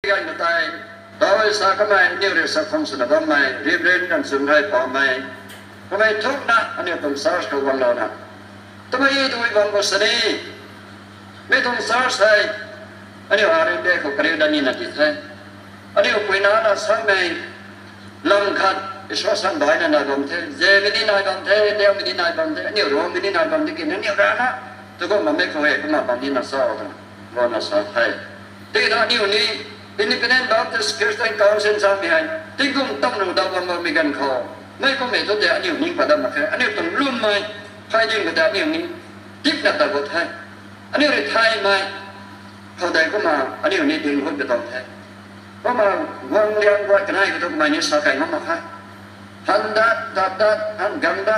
กันตายต่อไปสักไม่เนี่ยเรื่องสักคงสุดบ้างไม่รีบเร่งกันสุดท้ายพอไม่ทำไมทุกนะอันนี้ต้องสารกับวันเรานะทำไมดูอีกวันก็สนิไม่ต้องสารใส่อันนี้อะไรเด็กเขาเรียนด้านนี้นะที่แท้อันนี้คุยนานสักไม่ลำคัดอิสระสันบ่อยนั่นนะบางทีเจไม่ได้นายบางทีเดียวไม่ได้นายบางทีอันนี้รวมไม่ได้นายบางทีกินอันนี้ร้านนะทุกคนมันไม่เคยก็มาบางทีน่าสาวกันวันน่าสาวไทยที่ตอนนี้Independent Baptist Christian Council sa mihay tingkong tamno daw ang mamigan ko may komento de anyo ning padam ka anyo tong lumay khai ding da anyo ning tip na tagot hai anyo ri thai mai ko dai ko ma anyo ni ding hot betong hai ko ma wang liang wa kanai ko tok mai ni sa kai ma kha handa da han ganda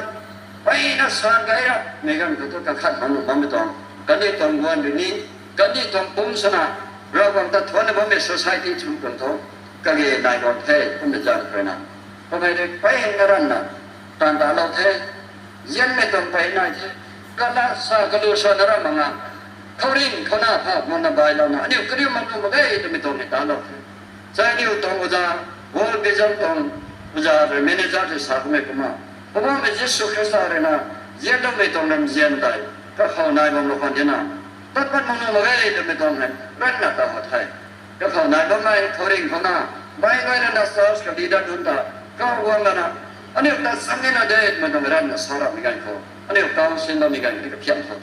pai na sa gai ra megan ko to ka khat ma ma betong kan ni tong wan ni kan ni tong pum sanaเราบางตาทวนในบ่มี society ชุมชนทองก็เลยนายรถเทก็ไม่จัดไปนะทำไมได้ไปเห็นกันน่ะตอนตาเราเทยันไม่ต้องไปไหนเทก็ละสากลูสอนเรามังอ่ะเขาเร่งเขาหน้าภาพมันบายเรานะนี่ก็เรียกมันก็ไม่ได้ไม่ต้องให้ตาเราเทใช่นี่ต้องอุจาโว้เบจังต้องอุจาเรเมเนจาร์ที่สักไม่ก็มาเพราะว่าไม่จะสุขสารนะยันต้องไม่ต้องนำยันได้ก็เขานายมันเราคนเดียวนะตัดมันมันไม่ได้ไม่ต้องให้รัฐน่ะต้องมาไทยก็เขานายก็ไม่เขาเร่งเขาหน้าไม่ไม่นั่นนะสอสกับดีดันดุนตาก็วางกันนะอันนี้ตัดสังเกตนะเด็ดมันต้องรัฐน่ะสาระมีกันเขาอันนี้กองสินเรามีกันนี่ก็เพี้ยนเขา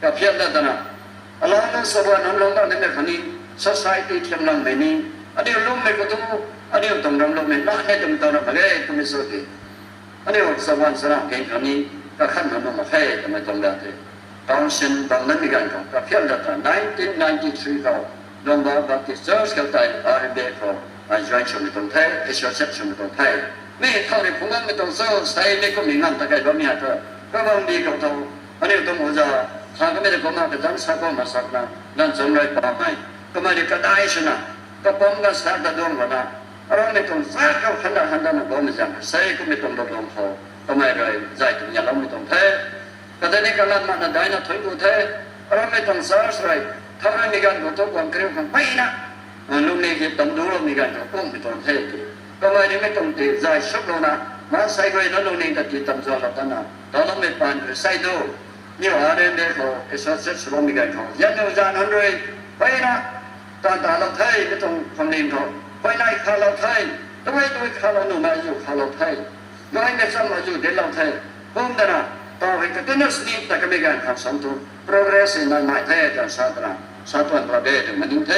ก็เพี้ยนแล้วนะอะไรนั่นสวรรค์นั่นลงได้ในคนนี้ society เทียมลำไม่นี้อันนี้ลุ่มไม่ก็ต้องอันนี้ต้องรำลุ่มไม่น่าให้ต้องตอนนั้นไปเลยก็ไม่สุดที่อันนี้สวรรค์สระเก่งคนนี้ก็ขั้นมันมาให้ก็ไม่ต้องได้ตอนสินตอนนั้นมีกันเขาเพียงแต่1993เขาลงมาบัติเซอร์สเขาไต่อาร์เบเขาอาจารย์ชมตรงไทยเอชเซชมตรงไทยไม่เท่าที่ผมว่าไม่ต้องเซอร์ใส่ไม่ก็มีงานตะไคร้บ่มีอะไรก็บางทีเขาต้องอันนี้ต้องว่าทางก็ไม่ได้ก็มาเป็นด้านสักก็มาสักนะด้านสมัยป่าไม้ก็ไม่ได้ก็ได้ชนะก็ป้องกันสักแต่ดวงวันนะเราไม่ต้องสักเขาหันด้านบ่มีจังใส่ก็ไม่ต้องลดลงเขาก็ไม่ได้ใจถึงอย่างเราไม่ต้องเทก็ได้ในการนั้นมาได้นะถึงกูเทเราไม่ต้องสารใส่ถ้าไม่มีการกระทบความเกลียดกันไปนะลุงนี่คือต้องดูเรามีการกระทบไม่ต้องเทก็ไม่ต้องตีใจชกเรานะมาใส่ไว้แล้วลุงนี่ก็ตีตั้งใจเราตั้งนะตอนเราไม่ปานใส่ดูนี่ว่าเรื่องเด็กเขาเอชเซชเรามีการเขายันเราจะนั่นเลยไปนะตอนเราเทไม่ต้องคำนึงเขาไปไหนข้าเราเททำไมตัวข้าเราหนุ่มมาอยู่ข้าเราเทน้อยไม่ซ้ำมาอยู่เด็กเราเทผมแต่นะต่อไปก็ต้องนี่แต่ก็มีการขับสันตุ progress ในหมายเทศจากสาธารณะสาธารณประเทศมันยิ่งเท